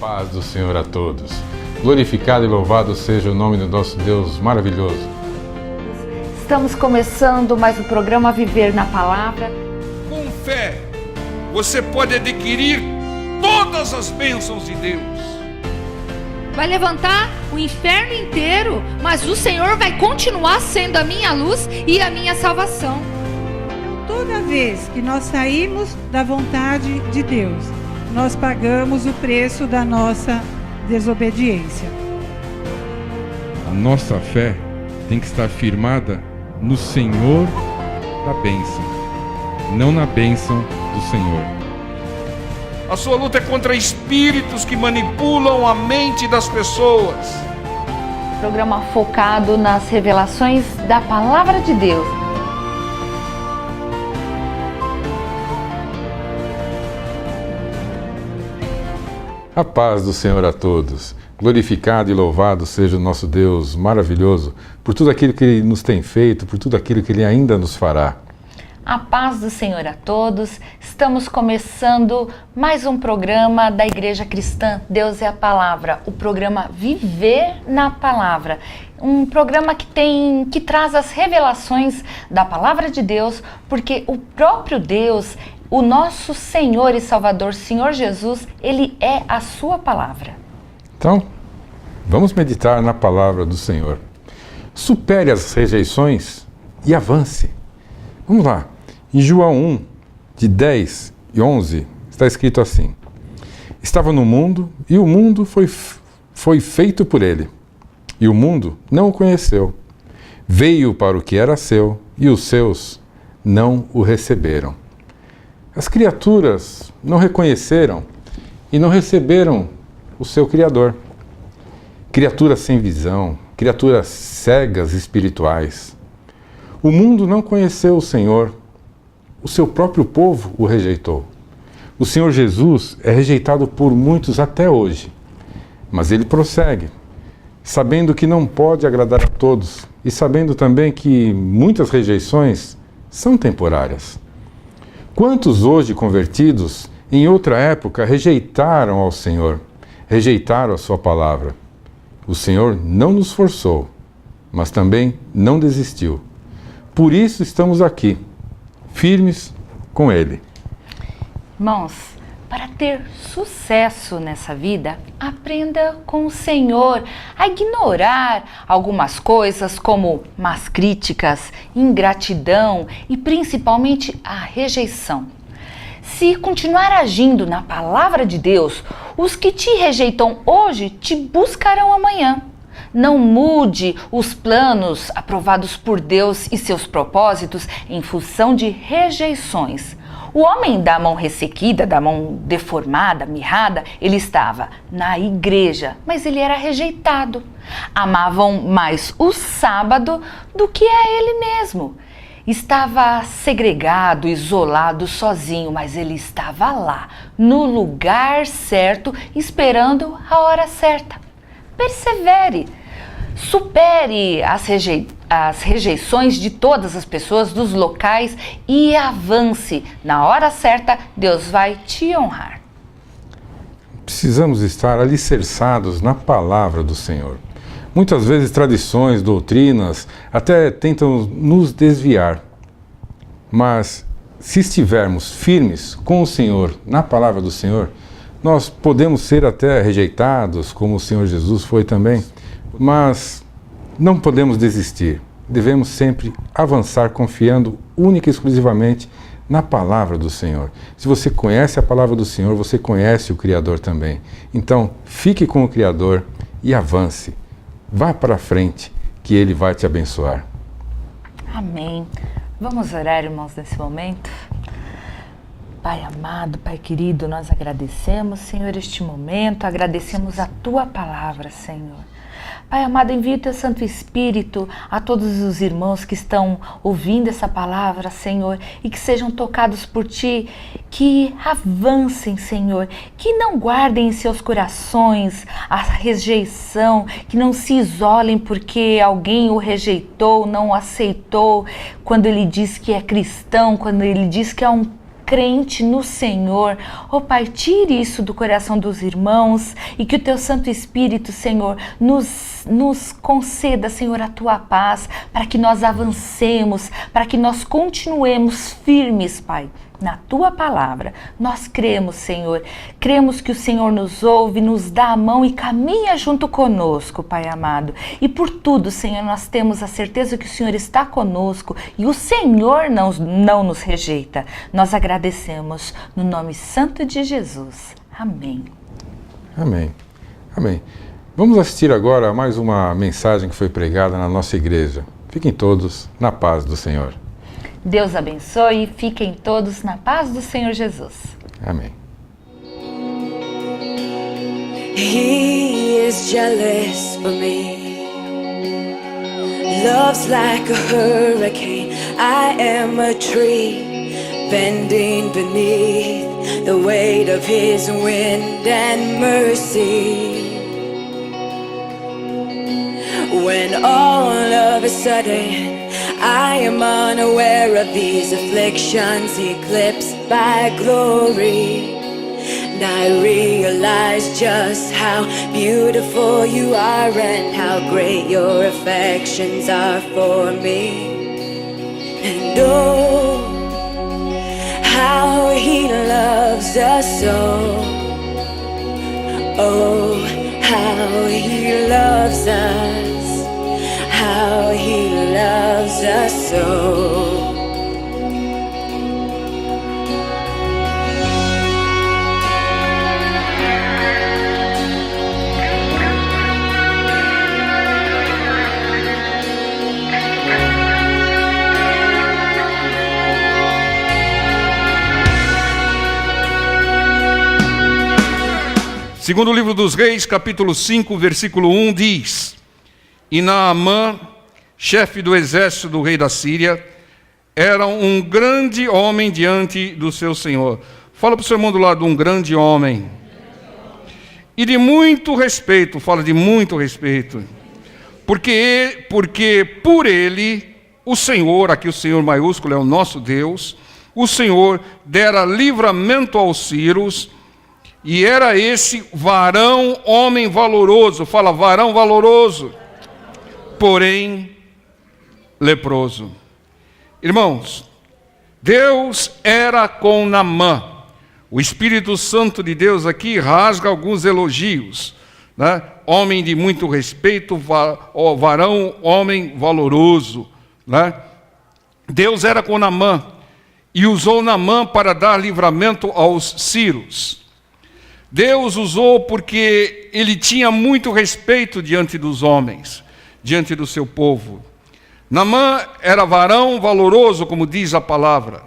Paz do Senhor a todos. Glorificado e louvado seja o nome do nosso Deus maravilhoso. Estamos começando mais um programa Viver na Palavra. Com fé, você pode adquirir todas as bênçãos de Deus. Vai levantar o inferno inteiro, mas o Senhor vai continuar sendo a minha luz e a minha salvação. Toda vez que nós saímos da vontade de Deus, nós pagamos o preço da nossa desobediência. A nossa fé tem que estar firmada no Senhor da bênção, não na bênção do Senhor. A sua luta é contra espíritos que manipulam a mente das pessoas. Programa focado nas revelações da Palavra de Deus. A paz do Senhor a todos. Glorificado e louvado seja o nosso Deus maravilhoso por tudo aquilo que Ele nos tem feito, por tudo aquilo que Ele ainda nos fará. A paz do Senhor a todos. Estamos começando mais um programa da Igreja Cristã Deus é a Palavra, o programa Viver na Palavra. Um programa que traz as revelações da Palavra de Deus, porque o próprio Deus, o nosso Senhor e Salvador, Senhor Jesus, Ele é a sua palavra. Então, vamos meditar na palavra do Senhor. Supere as rejeições e avance. Vamos lá. Em João 1, de 10 e 11, está escrito assim: Estava no mundo, e o mundo foi feito por ele, e o mundo não o conheceu. Veio para o que era seu, e os seus não o receberam. As criaturas não reconheceram e não receberam o seu Criador. Criaturas sem visão, criaturas cegas espirituais. O mundo não conheceu o Senhor. O seu próprio povo o rejeitou. O Senhor Jesus é rejeitado por muitos até hoje. Mas ele prossegue, sabendo que não pode agradar a todos e sabendo também que muitas rejeições são temporárias. Quantos hoje convertidos, em outra época, rejeitaram ao Senhor, rejeitaram a sua palavra? O Senhor não nos forçou, mas também não desistiu. Por isso estamos aqui, firmes com Ele. Irmãos, para ter sucesso nessa vida, aprenda com o Senhor a ignorar algumas coisas como más críticas, ingratidão e principalmente a rejeição. Se continuar agindo na palavra de Deus, os que te rejeitam hoje te buscarão amanhã. Não mude os planos aprovados por Deus e seus propósitos em função de rejeições. O homem da mão ressequida, da mão deformada, mirrada, ele estava na igreja, mas ele era rejeitado. Amavam mais o sábado do que a ele mesmo. Estava segregado, isolado, sozinho, mas ele estava lá, no lugar certo, esperando a hora certa. Persevere, supere as rejeições de todas as pessoas, dos locais e avance. Na hora certa, Deus vai te honrar. Precisamos estar alicerçados na palavra do Senhor. Muitas vezes tradições, doutrinas, até tentam nos desviar. Mas se estivermos firmes com o Senhor, na palavra do Senhor, nós podemos ser até rejeitados, como o Senhor Jesus foi também, mas não podemos desistir. Devemos sempre avançar confiando única e exclusivamente na palavra do Senhor. Se você conhece a palavra do Senhor, você conhece o Criador também. Então, fique com o Criador e avance. Vá para frente, que Ele vai te abençoar. Amém. Vamos orar, irmãos, nesse momento? Pai amado, Pai querido, nós agradecemos, Senhor, este momento, agradecemos a Tua palavra, Senhor. Pai amado, envia o Teu Santo Espírito a todos os irmãos que estão ouvindo essa palavra, Senhor, e que sejam tocados por Ti, que avancem, Senhor, que não guardem em seus corações a rejeição, que não se isolem porque alguém o rejeitou, não o aceitou, quando ele diz que é cristão, quando ele diz que é um crente no Senhor. Oh Pai, tire isso do coração dos irmãos e que o Teu Santo Espírito, Senhor, nos conceda, Senhor, a Tua paz, para que nós avancemos, para que nós continuemos firmes, Pai, na Tua palavra. Nós cremos, Senhor, cremos que o Senhor nos ouve, nos dá a mão e caminha junto conosco, Pai amado. E por tudo, Senhor, nós temos a certeza que o Senhor está conosco e o Senhor não nos rejeita. Nós agradecemos no nome santo de Jesus. Amém. Amém. Amém. Vamos assistir agora a mais uma mensagem que foi pregada na nossa igreja. Fiquem todos na paz do Senhor. Deus abençoe e fiquem todos na paz do Senhor Jesus. Amém. He is jealous for me. Love's like a hurricane. I am a tree bending beneath the weight of his wind and mercy. When all of a sudden I am unaware of these afflictions eclipsed by glory, and I realize just how beautiful you are and how great your affections are for me. And oh, how he loves us so. Oh, how he loves us. How he loves us so. Segundo livro dos Reis, capítulo 5, versículo 1, diz: E Naamã, chefe do exército do rei da Síria, era um grande homem diante do seu senhor. Fala para o seu irmão do lado, um grande homem. E de muito respeito, fala de muito respeito. Porque por ele, o Senhor, aqui o Senhor maiúsculo é o nosso Deus, o Senhor dera livramento aos sírios, e era esse varão, homem valoroso, fala varão valoroso, porém leproso. Irmãos, Deus era com Naamã. O Espírito Santo de Deus aqui rasga alguns elogios, né? Homem de muito respeito, varão, homem valoroso, né? Deus era com Naamã e usou Naamã para dar livramento aos sírios. Deus usou porque ele tinha muito respeito diante dos homens, diante do seu povo. Naamã era varão valoroso, como diz a palavra,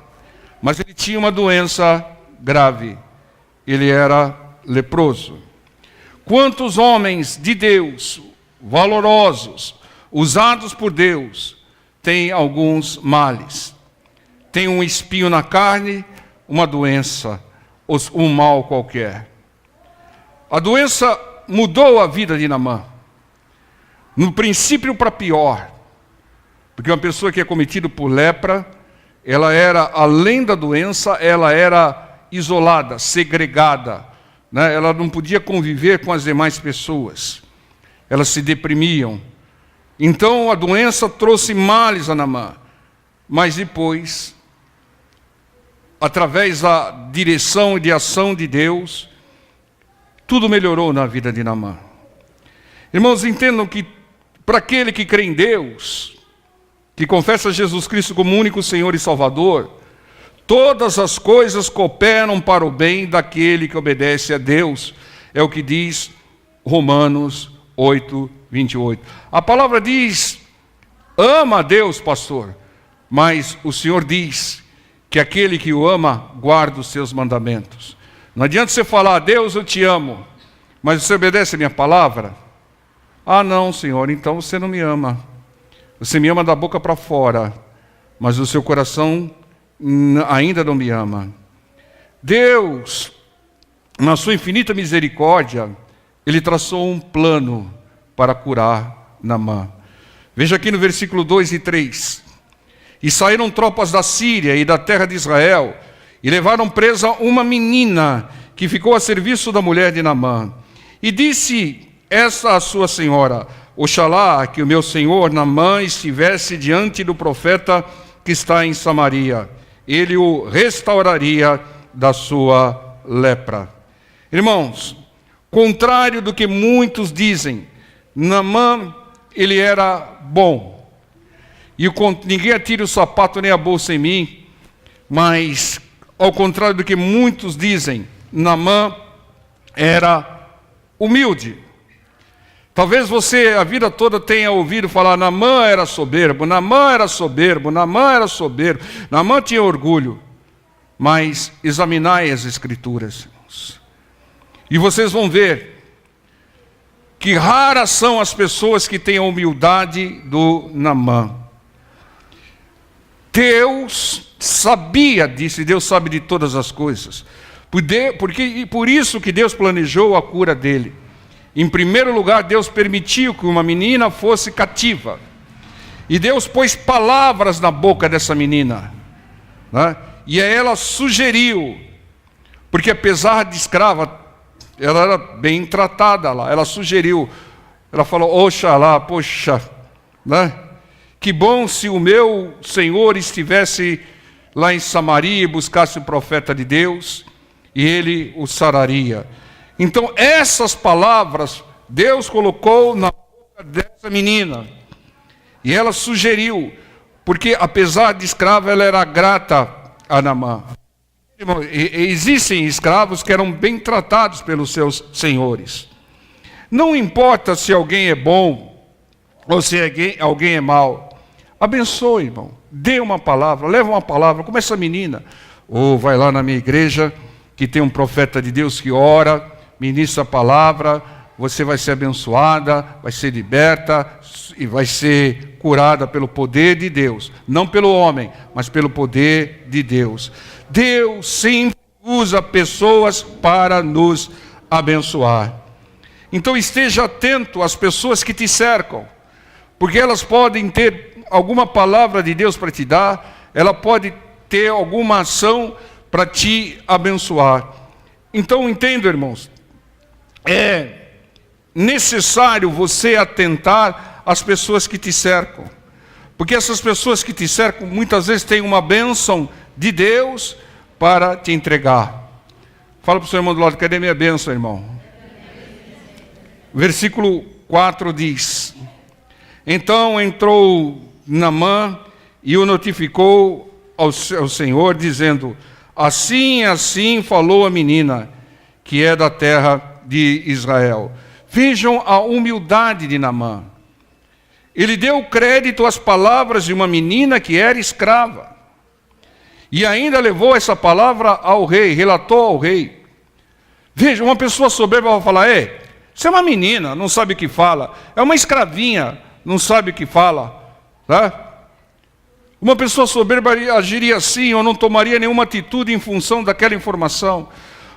mas ele tinha uma doença grave. Ele era leproso. Quantos homens de Deus, valorosos, usados por Deus, têm alguns males? Tem um espinho na carne, uma doença, um mal qualquer. A doença mudou a vida de Naamã. No princípio para pior. Porque uma pessoa que é cometida por lepra, ela era, além da doença, ela era isolada, segregada, né? Ela não podia conviver com as demais pessoas. Elas se deprimiam. Então a doença trouxe males a Naamã. Mas depois, através da direção e de ação de Deus, tudo melhorou na vida de Naamã. Irmãos, entendam que para aquele que crê em Deus, que confessa Jesus Cristo como único Senhor e Salvador, todas as coisas cooperam para o bem daquele que obedece a Deus. É o que diz Romanos 8, 28. A palavra diz, ama a Deus, pastor, mas o Senhor diz que aquele que o ama guarda os seus mandamentos. Não adianta você falar, Deus, eu te amo, mas você obedece a minha palavra? Ah, não, Senhor, então você não me ama. Você me ama da boca para fora, mas o seu coração ainda não me ama. Deus, na sua infinita misericórdia, Ele traçou um plano para curar Naamã. Veja aqui no versículo 2 e 3. E saíram tropas da Síria e da terra de Israel, E levaram presa uma menina que ficou a serviço da mulher de Naamã. E disse essa a sua senhora: oxalá que o meu senhor Naamã estivesse diante do profeta que está em Samaria. Ele o restauraria da sua lepra. Irmãos, contrário do que muitos dizem, Naamã, ele era bom. E ninguém atire o sapato nem a bolsa em mim, mas, ao contrário do que muitos dizem, Naamã era humilde. Talvez você a vida toda tenha ouvido falar: Naamã era soberbo, Naamã era soberbo, Naamã era soberbo, Naamã tinha orgulho. Mas examinai as Escrituras, irmãos, e vocês vão ver que raras são as pessoas que têm a humildade do Naamã. Deus sabia disso, e Deus sabe de todas as coisas. Por isso que Deus planejou a cura dele. Em primeiro lugar, Deus permitiu que uma menina fosse cativa. E Deus pôs palavras na boca dessa menina, né? E ela sugeriu, porque apesar de escrava, ela era bem tratada lá. Ela sugeriu, ela falou: oxalá, poxa, né? Que bom se o meu Senhor estivesse lá em Samaria e buscasse o profeta de Deus, e ele o sararia. Então essas palavras Deus colocou na boca dessa menina, e ela sugeriu, porque apesar de escrava, ela era grata a Naamã. Existem escravos que eram bem tratados pelos seus senhores. Não importa se alguém é bom ou se alguém é mau, abençoe, irmão. Dê uma palavra, leva uma palavra, como essa menina. Ou vai lá na minha igreja, que tem um profeta de Deus que ora, ministra a palavra, você vai ser abençoada, vai ser liberta e vai ser curada pelo poder de Deus. Não pelo homem, mas pelo poder de Deus. Deus sempre usa pessoas para nos abençoar. Então esteja atento às pessoas que te cercam, porque elas podem ter alguma palavra de Deus para te dar, ela pode ter alguma ação para te abençoar. Então entenda, irmãos, é necessário você atentar às pessoas que te cercam, porque essas pessoas que te cercam muitas vezes têm uma bênção de Deus para te entregar. Fala para o seu irmão do lado: cadê minha bênção, irmão? Versículo 4 diz: então entrou Naamã e o notificou ao Senhor, dizendo: assim falou a menina, que é da terra de Israel. Vejam a humildade de Naamã. Ele deu crédito às palavras de uma menina que era escrava. E ainda levou essa palavra ao rei, relatou ao rei. Veja, uma pessoa soberba vai falar: você é uma menina, não sabe o que fala. É uma escravinha, não sabe o que fala. Tá? Uma pessoa soberba agiria assim, ou não tomaria nenhuma atitude em função daquela informação.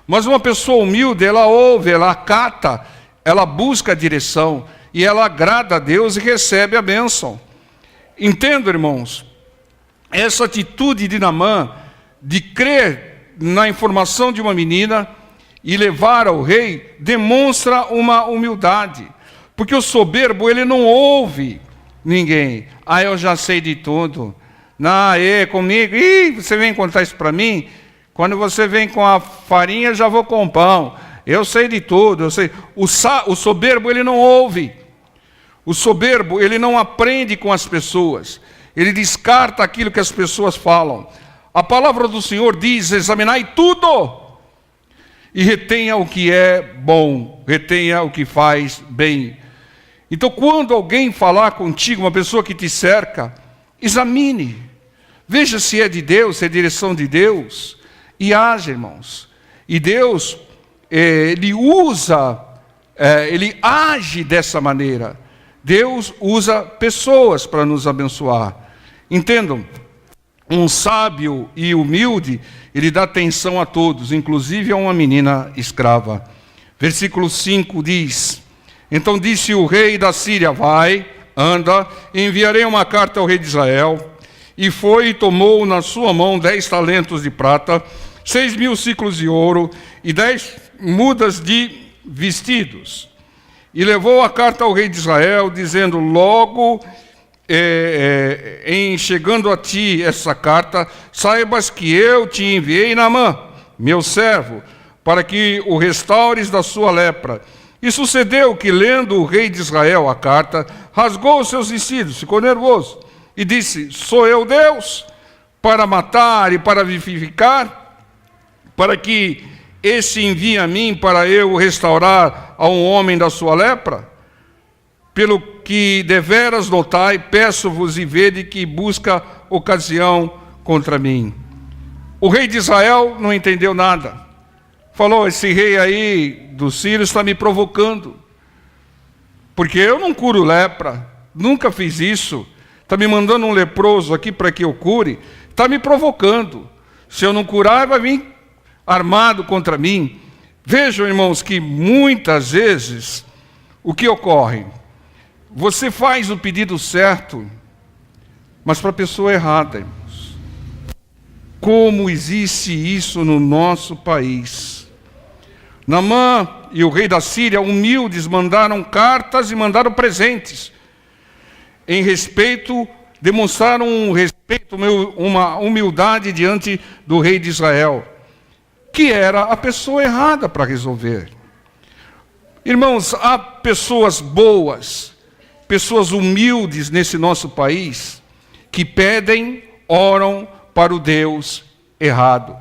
Mas uma pessoa humilde, ela ouve, ela acata, ela busca a direção, e ela agrada a Deus e recebe a bênção. Entendo, irmãos, essa atitude de Naamã, de crer na informação de uma menina e levar ao rei, demonstra uma humildade. Porque o soberbo, ele não ouve ninguém. Eu já sei de tudo. Não, comigo. Você vem contar isso para mim? Quando você vem com a farinha, já vou com o pão. Eu sei de tudo, eu sei. O soberbo, ele não ouve. O soberbo, ele não aprende com as pessoas. Ele descarta aquilo que as pessoas falam. A palavra do Senhor diz: examinai tudo e retenha o que é bom, retenha o que faz bem. Então, quando alguém falar contigo, uma pessoa que te cerca, examine. Veja se é de Deus, se é direção de Deus, e age, irmãos. E Deus, Ele age dessa maneira. Deus usa pessoas para nos abençoar. Entendam, um sábio e humilde, ele dá atenção a todos, inclusive a uma menina escrava. Versículo 5 diz: então disse o rei da Síria: vai, anda, enviarei uma carta ao rei de Israel. E foi e tomou na sua mão 10 talentos de prata, 6.000 ciclos de ouro e 10 mudas de vestidos. E levou a carta ao rei de Israel, dizendo: logo em chegando a ti essa carta, saibas que eu te enviei Naamã, meu servo, para que o restaures da sua lepra. E sucedeu que, lendo o rei de Israel a carta, rasgou os seus vestidos, ficou nervoso, e disse: sou eu Deus para matar e para vivificar, para que esse envie a mim para eu restaurar a um homem da sua lepra? Pelo que deveras notai, peço-vos e vede que busca ocasião contra mim. O rei de Israel não entendeu nada. Falou: esse rei aí dos sírios está me provocando, porque eu não curo lepra, nunca fiz isso. Está me mandando um leproso aqui para que eu cure, está me provocando. Se eu não curar, vai vir armado contra mim. Vejam, irmãos, que muitas vezes o que ocorre? Você faz o pedido certo, mas para a pessoa errada, irmãos. Como existe isso no nosso país? Naamã e o rei da Síria, humildes, mandaram cartas e mandaram presentes. Em respeito, demonstraram um respeito, uma humildade diante do rei de Israel, que era a pessoa errada para resolver. Irmãos, há pessoas boas, pessoas humildes nesse nosso país, que pedem, oram para o Deus errado.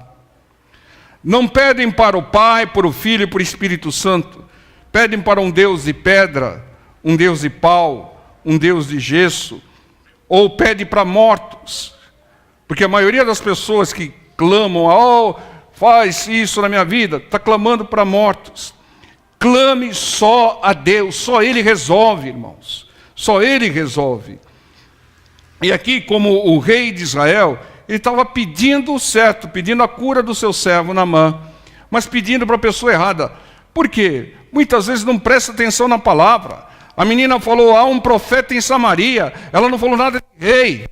Não pedem para o Pai, para o Filho e para o Espírito Santo. Pedem para um Deus de pedra, um Deus de pau, um Deus de gesso, ou pede para mortos. Porque a maioria das pessoas que clamam: oh, faz isso na minha vida, está clamando para mortos. Clame só a Deus, só Ele resolve, irmãos. Só Ele resolve. E aqui, como o rei de Israel, ele estava pedindo o certo, pedindo a cura do seu servo Naamã, mas pedindo para a pessoa errada. Por quê? Muitas vezes não presta atenção na palavra. A menina falou: há um profeta em Samaria. Ela não falou nada de rei.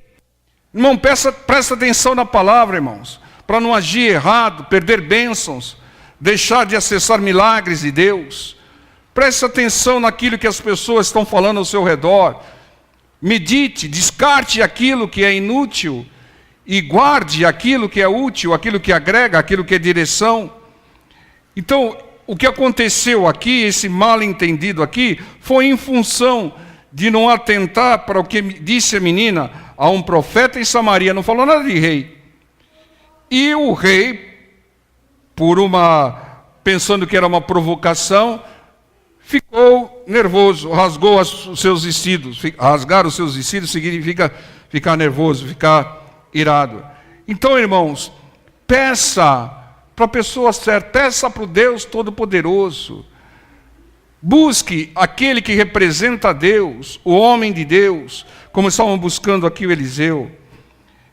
Irmão, presta atenção na palavra, irmãos, para não agir errado, perder bênçãos, deixar de acessar milagres de Deus. Preste atenção naquilo que as pessoas estão falando ao seu redor. Medite, descarte aquilo que é inútil e guarde aquilo que é útil, aquilo que agrega, aquilo que é direção. Então, o que aconteceu aqui, esse mal entendido aqui, foi em função de não atentar para o que disse a menina: a um profeta em Samaria. Não falou nada de rei. E o rei, pensando que era uma provocação, ficou nervoso, rasgou os seus vestidos. Rasgar os seus vestidos significa ficar nervoso, ficar irado. Então, irmãos, peça para a pessoa certa, peça para o Deus Todo-Poderoso. Busque aquele que representa a Deus, o homem de Deus, como estavam buscando aqui o Eliseu.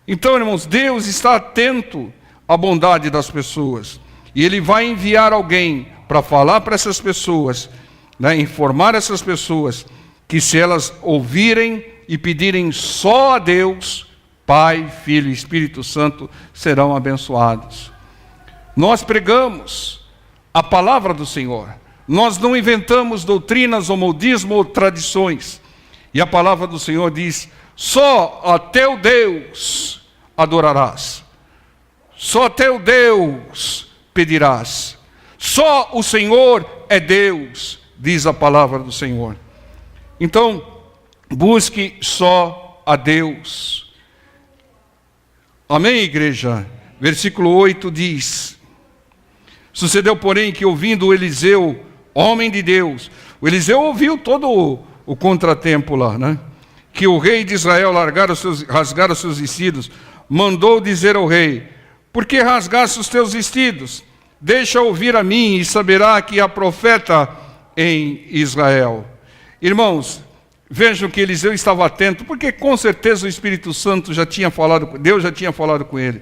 Então, irmãos, Deus está atento à bondade das pessoas. E Ele vai enviar alguém para falar para essas pessoas, informar essas pessoas, que se elas ouvirem e pedirem só a Deus, Pai, Filho e Espírito Santo, serão abençoados. Nós pregamos a palavra do Senhor. Nós não inventamos doutrinas ou modismo ou tradições. E a palavra do Senhor diz: só a teu Deus adorarás. Só a teu Deus pedirás. Só o Senhor é Deus, diz a palavra do Senhor. Então, busque só a Deus. Amém, igreja? Versículo 8 diz: sucedeu, porém, que ouvindo o Eliseu, homem de Deus, o Eliseu ouviu todo o contratempo lá, que o rei de Israel rasgara os seus vestidos, mandou dizer ao rei: por que rasgaste os teus vestidos? Deixa ouvir a mim, e saberá que há profeta em Israel. Irmãos, vejam que Eliseu estava atento, porque com certeza o Espírito Santo já tinha falado, Deus já tinha falado com ele.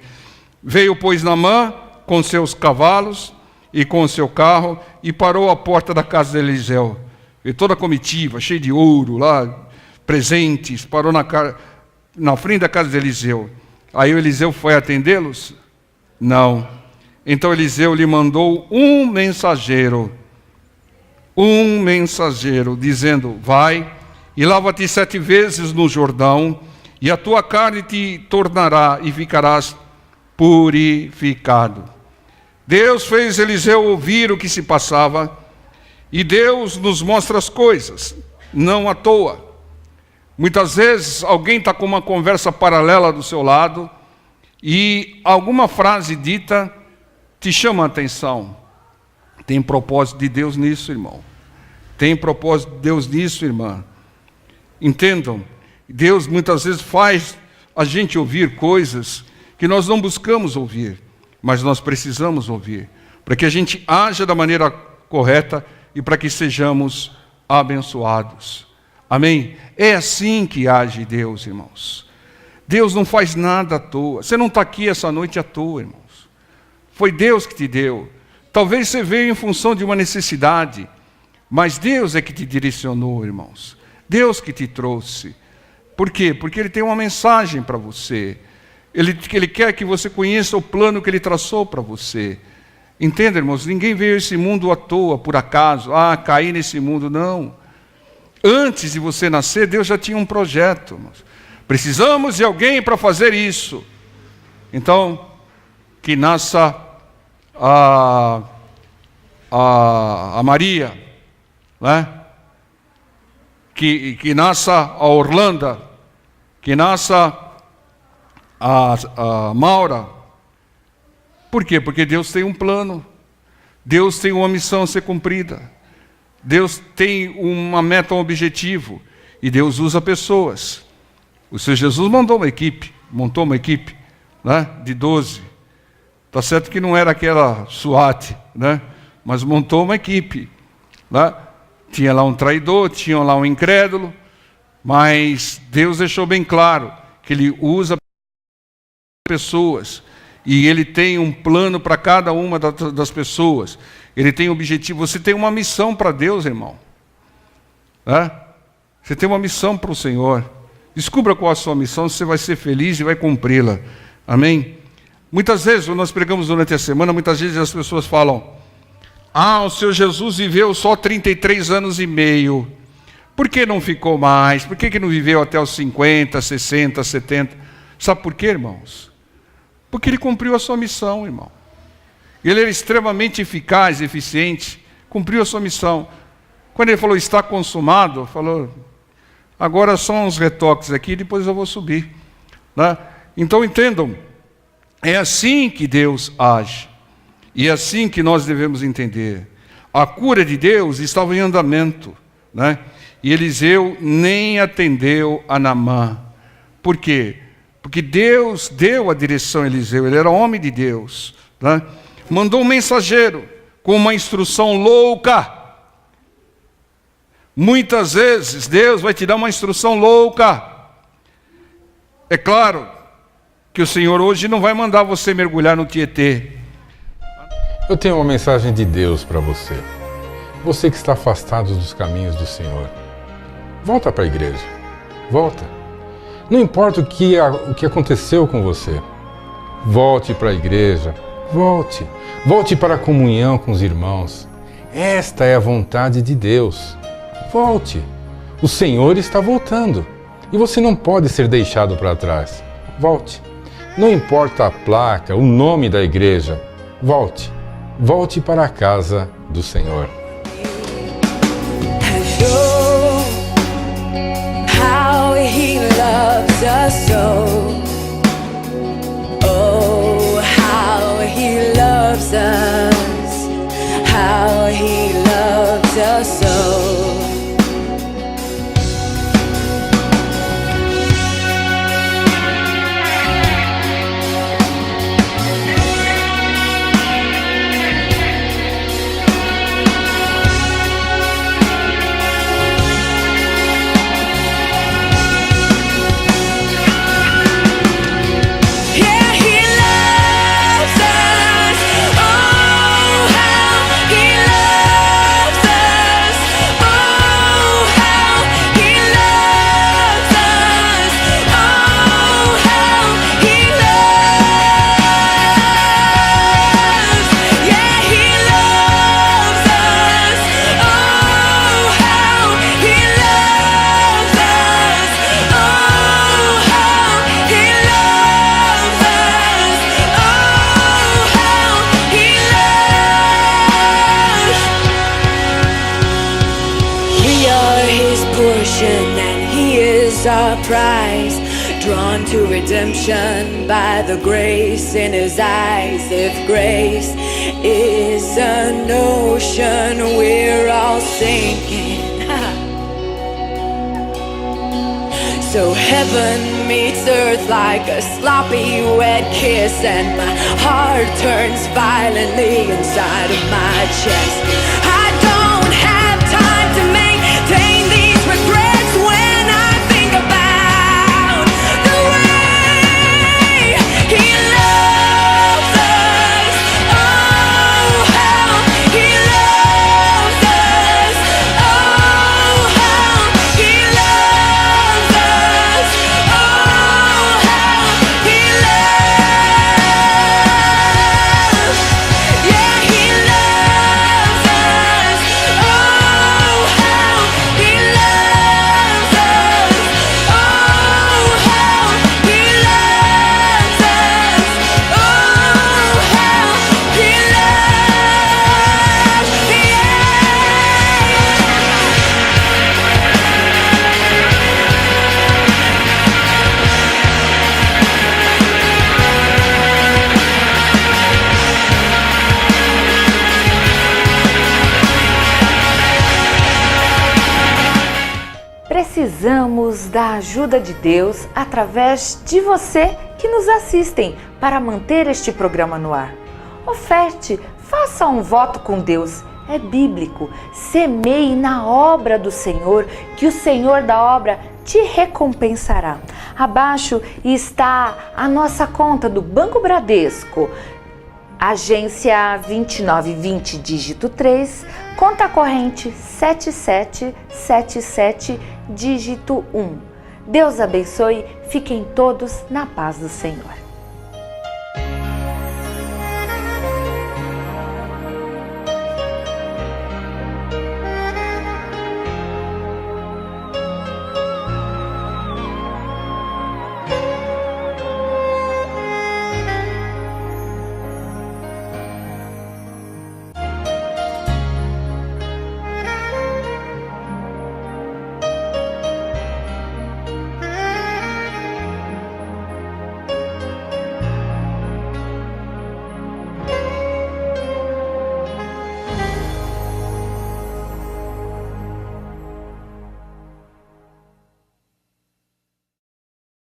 Veio, pois, Naamã com seus cavalos e com o seu carro, e parou à porta da casa de Eliseu. E toda a comitiva, cheia de ouro lá, presentes, parou na frente da casa de Eliseu. Aí o Eliseu foi atendê-los? Não. Então Eliseu lhe mandou um mensageiro, dizendo: vai e lava-te 7 vezes no Jordão, e a tua carne te tornará e ficarás purificado. Deus fez Eliseu ouvir o que se passava, e Deus nos mostra as coisas, não à toa. Muitas vezes alguém está com uma conversa paralela do seu lado, e alguma frase dita te chama a atenção. Tem propósito de Deus nisso, irmão. Tem propósito de Deus nisso, irmã. Entendam, Deus muitas vezes faz a gente ouvir coisas que nós não buscamos ouvir, mas nós precisamos ouvir, para que a gente haja da maneira correta e para que sejamos abençoados. Amém? É assim que age Deus, irmãos. Deus não faz nada à toa. Você não está aqui essa noite à toa, irmãos. Foi Deus que te deu. Talvez você veio em função de uma necessidade, mas Deus é que te direcionou, irmãos. Deus que te trouxe. Por quê? Porque Ele tem uma mensagem para você. Ele quer que você conheça o plano que Ele traçou para você. Entenda, irmãos? Ninguém veio a esse mundo à toa, por acaso. Caí nesse mundo. Não. Antes de você nascer, Deus já tinha um projeto, irmãos. Precisamos de alguém para fazer isso. Então, que nasça a Maria, né? Que nasça a Orlando, que nasça a Maura. Por quê? Porque Deus tem um plano, Deus tem uma missão a ser cumprida, Deus tem uma meta, um objetivo, e Deus usa pessoas. O Senhor Jesus montou uma equipe, né, de 12. Está certo que não era aquela SWAT, né, mas montou uma equipe, né? Tinha lá um traidor, tinha lá um incrédulo, mas Deus deixou bem claro que Ele usa pessoas, e Ele tem um plano para cada uma das pessoas. Ele tem um objetivo. Você tem uma missão para Deus, irmão, né? Você tem uma missão para o Senhor. Descubra qual é a sua missão, você vai ser feliz e vai cumpri-la. Amém? Muitas vezes, quando nós pregamos durante a semana, muitas vezes as pessoas falam: o Senhor Jesus viveu só 33 anos e meio. Por que não ficou mais? Por que não viveu até os 50, 60, 70? Sabe por quê, irmãos? Porque Ele cumpriu a sua missão, irmão. Ele era extremamente eficaz, eficiente, cumpriu a sua missão. Quando Ele falou: está consumado, falou: agora só uns retoques aqui, depois eu vou subir, né? Então entendam, é assim que Deus age, e é assim que nós devemos entender. A cura de Deus estava em andamento, né? E Eliseu nem atendeu a Naamã. Por quê? Porque Deus deu a direção a Eliseu, ele era homem de Deus, né? Mandou um mensageiro com uma instrução louca. Muitas vezes Deus vai te dar uma instrução louca. É claro que o Senhor hoje não vai mandar você mergulhar no Tietê. Eu tenho uma mensagem de Deus para você. Você que está afastado dos caminhos do Senhor, volta para a igreja. Volta. Não importa o que aconteceu com você. Volte para a igreja. Volte. Volte para a comunhão com os irmãos. Esta é a vontade de Deus. Volte. O Senhor está voltando. E você não pode ser deixado para trás. Volte. Não importa a placa, o nome da igreja. Volte. Volte para a casa do Senhor. How He loves us so. Oh, how He loves us. How He loves us so. our prize, drawn to redemption by the grace in his eyes. If grace is an ocean, we're all sinking. So heaven meets earth like a sloppy wet kiss, and my heart turns violently inside of my chest. I don't have time to maintain these regrets when I think about the way he loves us. Oh, how he loves us. Oh, how he loves us. Oh, how he loves. Yeah, he loves us. Oh, how he loves us. Oh, how he loves us. Oh, how he loves. Precisamos da ajuda de Deus através de você que nos assistem para manter este programa no ar. Oferte, faça um voto com Deus, é bíblico. Semeie na obra do Senhor, que o Senhor da obra te recompensará. Abaixo está a nossa conta do Banco Bradesco, agência 2920, dígito 3, conta corrente 7777, dígito 1. Deus abençoe, fiquem todos na paz do Senhor.